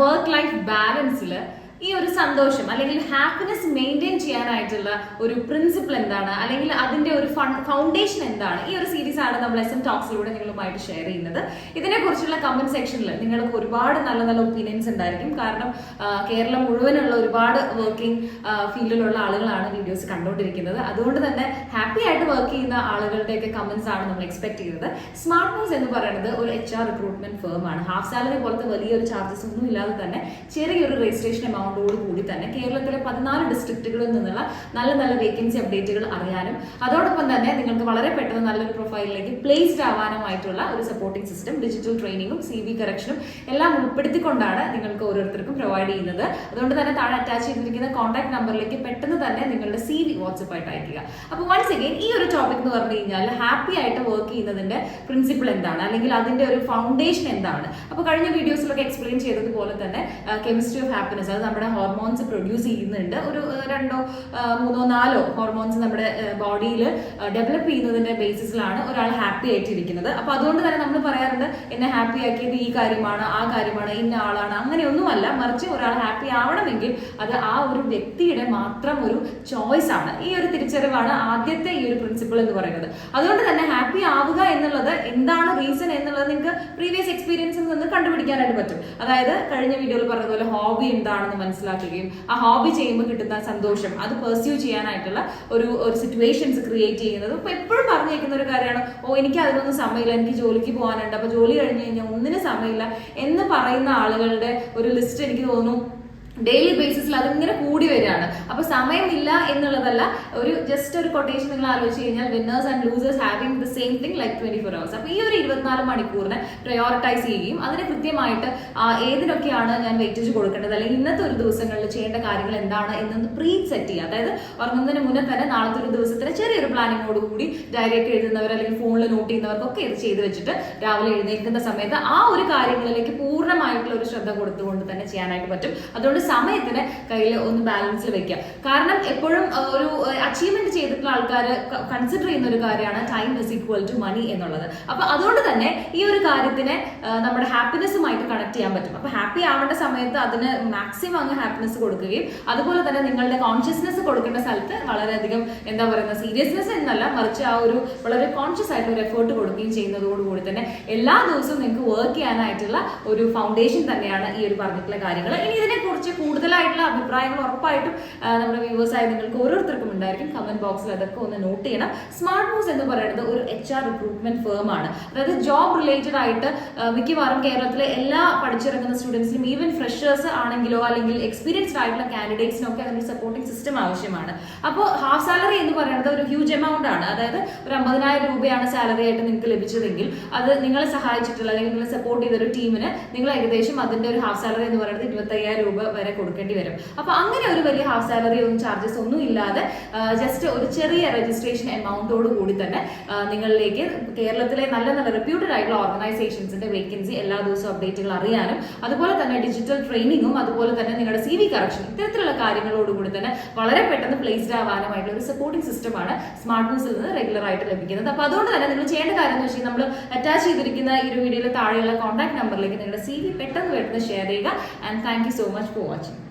Work life ബാലൻസിൽ ഈ ഒരു സന്തോഷം അല്ലെങ്കിൽ ഹാപ്പിനെസ് മെയിൻറ്റെയിൻ ചെയ്യാനായിട്ടുള്ള ഒരു പ്രിൻസിപ്പിൾ എന്താണ്, അല്ലെങ്കിൽ അതിന്റെ ഒരു ഫൗണ്ടേഷൻ എന്താണ്, ഈ ഒരു സീരീസ് ആണ് നമ്മൾ SM ടോക്സിലൂടെ നിങ്ങളുമായിട്ട് ഷെയർ ചെയ്യുന്നത്. ഇതിനെക്കുറിച്ചുള്ള കമന്റ് സെക്ഷനിൽ നിങ്ങൾക്ക് ഒരുപാട് നല്ല നല്ല ഒപ്പീനിയൻസ് ഉണ്ടായിരിക്കും. കാരണം കേരളം മുഴുവനുള്ള ഒരുപാട് വർക്കിംഗ് ഫീൽഡിലുള്ള ആളുകളാണ് വീഡിയോസ് കണ്ടുകൊണ്ടിരിക്കുന്നത്. അതുകൊണ്ട് തന്നെ ഹാപ്പി ആയിട്ട് വർക്ക് ചെയ്യുന്ന ആളുകളുടെയൊക്കെ കമന്റ്സ് ആണ് നമ്മൾ എക്സ്പെക്ട് ചെയ്തത്. സ്മാർട്ട് മൂവ്സ് എന്ന് പറയുന്നത് ഒരു HR റിക്രൂട്ട്മെന്റ് ഫേം ആണ്. ഹാഫ് സാലറി പോലത്തെ വലിയൊരു ചാർജസ് ഒന്നും ഇല്ലാതെ തന്നെ ചെറിയൊരു രജിസ്ട്രേഷൻ എമൗണ്ട് കൂടി തന്നെ കേരളത്തിലെ 14 ഡിസ്ട്രിക്റ്റുകളിൽ നിന്നുള്ള നല്ല നല്ല വേക്കൻസി അപ്ഡേറ്റുകൾ അറിയാനും അതോടൊപ്പം തന്നെ നിങ്ങൾക്ക് വളരെ പെട്ടെന്ന് നല്ലൊരു പ്രൊഫൈലിലേക്ക് പ്ലേസ്ഡ് ആവാനുമായിട്ടുള്ള ഒരു സപ്പോർട്ടിംഗ് സിസ്റ്റം, ഡിജിറ്റൽ ട്രെയിനിങ്ങും CV കറക്ഷനും എല്ലാം ഉൾപ്പെടുത്തിക്കൊണ്ടാണ് നിങ്ങൾക്ക് ഓരോരുത്തർക്കും പ്രൊവൈഡ് ചെയ്യുന്നത്. അതുകൊണ്ട് തന്നെ താഴെ അറ്റാച്ച് ചെയ്തിരിക്കുന്ന കോൺടാക്ട് നമ്പറിലേക്ക് പെട്ടെന്ന് തന്നെ നിങ്ങളുടെ CV വാട്സ്ആപ്പ് ആയിട്ട് അയക്കുക. അപ്പോൾ വൺസ് അഗൈൻ ഈ ഒരു ടോപ്പിക് എന്ന് പറഞ്ഞു കഴിഞ്ഞാൽ ഹാപ്പി ആയിട്ട് വർക്ക് ചെയ്യുന്നതിന്റെ പ്രിൻസിപ്പിൾ എന്താണ്, അല്ലെങ്കിൽ അതിന്റെ ഒരു ഫൗണ്ടേഷൻ എന്താണ്. അപ്പോൾ കഴിഞ്ഞ വീഡിയോസിലൊക്കെ എക്സ്പ്ലെയിൻ ചെയ്തതുപോലെ തന്നെ കെമിസ്ട്രി ഓഫ് ഹാപ്പിനെസ്, അത് നമ്മുടെ ഹോർമോൺസ് പ്രൊഡ്യൂസ് ചെയ്യുന്നുണ്ട്. ഒരു 2, 3, 4 ഹോർമോൺസ് നമ്മുടെ ബോഡിയിൽ ഡെവലപ്പ് ചെയ്യുന്നതിന്റെ ബേസിസിലാണ് ഒരാൾ ഹാപ്പി ആയിട്ടിരിക്കുന്നത്. അപ്പൊ അതുകൊണ്ട് തന്നെ നമ്മൾ പറയാറുണ്ട് എന്നെ ഹാപ്പി ആക്കിയത് ഈ കാര്യമാണ്, ആ കാര്യമാണ്, ഇന്ന ആളാണ്, അങ്ങനെയൊന്നുമല്ല. മറിച്ച് ഒരാൾ ഹാപ്പി ആവണമെങ്കിൽ അത് ആ ഒരു വ്യക്തിയുടെ മാത്രം ഒരു ചോയ്സ് ആണ്. ഈ ഒരു തിരിച്ചറിവാണ് ആദ്യത്തെ ഈ ഒരു പ്രിൻസിപ്പിൾ എന്ന് പറയുന്നത്. അതുകൊണ്ട് തന്നെ ഹാപ്പി ആവുക എന്നുള്ളത് എന്താണ് റീസൺ എന്നുള്ളത് നിങ്ങൾക്ക് പ്രീവിയസ് എക്സ്പീരിയൻസിൽ നിന്ന് കണ്ടുപിടിക്കാനായിട്ട് പറ്റും. അതായത് കഴിഞ്ഞ വീഡിയോയിൽ പറഞ്ഞതുപോലെ ഹോബി എന്താണെന്ന് മനസ്സിലാക്കുകയും ആ ഹോബി ചെയ്യുമ്പോൾ കിട്ടുന്ന സന്തോഷം അത് പെർസ്യൂ ചെയ്യാനായിട്ടുള്ള ഒരു സിറ്റുവേഷൻസ് ക്രിയേറ്റ് ചെയ്യുന്നത്. ഇപ്പൊ എപ്പോഴും പറഞ്ഞേക്കുന്ന ഒരു കാര്യമാണ്, എനിക്ക് അതിനൊന്നും സമയമില്ല, എനിക്ക് ജോലിക്ക് പോകാനുണ്ട്, അപ്പൊ ജോലി കഴിഞ്ഞ് കഴിഞ്ഞാൽ ഒന്നിനും സമയമില്ല എന്ന് പറയുന്ന ആളുകളുടെ ഒരു ലിസ്റ്റ് എനിക്ക് തോന്നുന്നു ഡെയിലി ബേസിസിൽ അതിങ്ങനെ കൂടി വരികയാണ്. അപ്പൊ സമയമില്ല എന്നുള്ളതല്ല, ഒരു ജസ്റ്റ് ഒരു കൊട്ടേഷൻ നിങ്ങൾ ആലോചിച്ച് കഴിഞ്ഞാൽ winners and losers having the same thing like 24 hours. അപ്പൊ ഈ ഒരു 24 മണിക്കൂറിനെ പ്രയോറിറ്റൈസ് ചെയ്യുകയും അതിന് കൃത്യമായിട്ട് ഏതിനൊക്കെയാണ് ഞാൻ വെയിറ്റേജ് കൊടുക്കേണ്ടത്, അല്ലെങ്കിൽ ഇന്നത്തെ ഒരു ദിവസങ്ങളിൽ ചെയ്യേണ്ട കാര്യങ്ങൾ എന്താണ് എന്നൊന്ന് പ്രീ സെറ്റ് ചെയ്യുക. അതായത് ഉറങ്ങുന്നതിന് മുന്നേ തന്നെ നാളത്തെ ഒരു ദിവസത്തിന് ചെറിയൊരു പ്ലാനിങ്ങോട് കൂടി ഡയറിയൊക്കെ എഴുതുന്നവർ അല്ലെങ്കിൽ ഫോണിൽ നോട്ട് ചെയ്യുന്നവർക്കൊക്കെ ഇത് ചെയ്ത് വെച്ചിട്ട് രാവിലെ എഴുന്നേൽക്കുന്ന സമയത്ത് ആ ഒരു കാര്യങ്ങളിലേക്ക് പൂർണ്ണമായിട്ടുള്ള ഒരു ശ്രദ്ധ കൊടുത്തുകൊണ്ട് തന്നെ ചെയ്യാനായിട്ട് പറ്റും. അതുകൊണ്ട് സമയത്തിന് കയ്യിൽ ഒന്ന് ബാലൻസിൽ വെക്കുക. കാരണം എപ്പോഴും ഒരു അച്ചീവ്മെന്റ് ചെയ്തിട്ടുള്ള ആൾക്കാർ കൺസിഡർ ചെയ്യുന്ന ഒരു കാര്യമാണ് time is equal to money എന്നുള്ളത്. അപ്പൊ അതുകൊണ്ട് തന്നെ ഈ ഒരു കാര്യത്തിനെ നമ്മുടെ ഹാപ്പിനെസ്സുമായിട്ട് കണക്ട് ചെയ്യാൻ പറ്റും. അപ്പൊ ഹാപ്പി ആവേണ്ട സമയത്ത് അതിന് മാക്സിമം അങ്ങ് ഹാപ്പിനെസ് കൊടുക്കുകയും അതുപോലെ തന്നെ നിങ്ങളുടെ കോൺഷ്യസ്നെസ് കൊടുക്കേണ്ട സ്ഥലത്ത് വളരെയധികം എന്താ പറയുക സീരിയസ്നെസ് എന്നല്ല, മറിച്ച് ആ ഒരു വളരെ കോൺഷ്യസ് ആയിട്ട് ഒരു എഫേർട്ട് കൊടുക്കുകയും ചെയ്യുന്നതോടുകൂടി തന്നെ എല്ലാ ദിവസവും നിങ്ങൾക്ക് വർക്ക് ചെയ്യാനായിട്ടുള്ള ഒരു ഫൗണ്ടേഷൻ തന്നെയാണ് ഈ ഒരു പറഞ്ഞിട്ടുള്ള കാര്യങ്ങൾ. ഇനി ഇതിനെക്കുറിച്ച് കൂടുതലായിട്ടുള്ള അഭിപ്രായങ്ങൾ ഉറപ്പായിട്ടും നമ്മുടെ വ്യൂവേഴ്സായി നിങ്ങൾക്ക് ഓരോരുത്തർക്കും ഉണ്ടായിരിക്കും. കമന്റ് ബോക്സിൽ അതൊക്കെ ഒന്ന് നോട്ട് ചെയ്യണം. സ്മാർട്ട് മൂവ്സ് എന്ന് പറയുന്നത് ഒരു HR റിക്രൂട്ട്മെന്റ് ഫേം ആണ്. അതായത് ജോബ് റിലേറ്റഡ് ആയിട്ട് മിക്കവാറും കേരളത്തിലെ എല്ലാ പഠിച്ചിറങ്ങുന്ന സ്റ്റുഡൻസിനും, ഈവൻ ഫ്രഷേഴ്സ് ആണെങ്കിലോ അല്ലെങ്കിൽ എക്സ്പീരിയൻസ്ഡ് ആയിട്ടുള്ള കാൻഡിഡേറ്റ്സിനോ ഒക്കെ അതിന്റെ സപ്പോർട്ടിംഗ് സിസ്റ്റം ആവശ്യമാണ്. അപ്പോൾ ഹാഫ് സാലറി എന്ന് പറയുന്നത് ഒരു ഹ്യൂജ് എമൗണ്ട് ആണ്. അതായത് ഒരു 50,000 രൂപയാണ് സാലറി ആയിട്ട് നിങ്ങൾക്ക് ലഭിച്ചതെങ്കിൽ അത് നിങ്ങളെ സഹായിച്ചിട്ടുള്ള അല്ലെങ്കിൽ നിങ്ങളെ സപ്പോർട്ട് ചെയ്ത ഒരു ടീമിന് നിങ്ങൾ ഏകദേശം അതിന്റെ ഒരു ഹാഫ് സാലറി എന്ന് പറയുന്നത് 25,000 രൂപ വരെ കൊടുക്കേണ്ടി വരും. അപ്പൊ അങ്ങനെ ഒരു വലിയ ഹാഫ് സാലറി ഒന്നും ചാർജസ് ഒന്നും ഇല്ലാതെ ജസ്റ്റ് ഒരു ചെറിയ രജിസ്ട്രേഷൻ എമൗണ്ടോട് കൂടി തന്നെ നിങ്ങളിലേക്ക് കേരളത്തിലെ നല്ല നല്ല റെപ്യൂട്ടഡ് ആയിട്ടുള്ള ഓർഗനൈസേഷൻസിന്റെ വേക്കൻസി എല്ലാ ദിവസവും അപ്ഡേറ്റുകൾ അറിയാനും അതുപോലെ തന്നെ ഡിജിറ്റൽ ട്രെയിനിങ്ങും അതുപോലെ തന്നെ നിങ്ങളുടെ CV കറക്ഷൻ ഇത്തരത്തിലുള്ള കാര്യങ്ങളോടുകൂടി തന്നെ വളരെ പെട്ടെന്ന് പ്ലേസ്ഡ് ആവാനുമായിട്ടുള്ള ഒരു സപ്പോർട്ടിംഗ് സിസ്റ്റമാണ് സ്മാർട്ട് മൂവ്സിൽ നിന്ന് റെഗുലർ ആയിട്ട് ലഭിക്കുന്നത്. അപ്പൊ അതുകൊണ്ട് തന്നെ നിങ്ങൾ ചെയ്യേണ്ട കാര്യം എന്ന് വെച്ചാൽ നമ്മൾ അറ്റാച്ച് ചെയ്തിരിക്കുന്ന ഈ ഒരു വീഡിയോയിൽ താഴെയുള്ള കോൺടാക്ട് നമ്പറിലേക്ക് നിങ്ങളുടെ CV പെട്ടെന്ന് ഷെയർ ചെയ്യുക. And thank you so much for watching.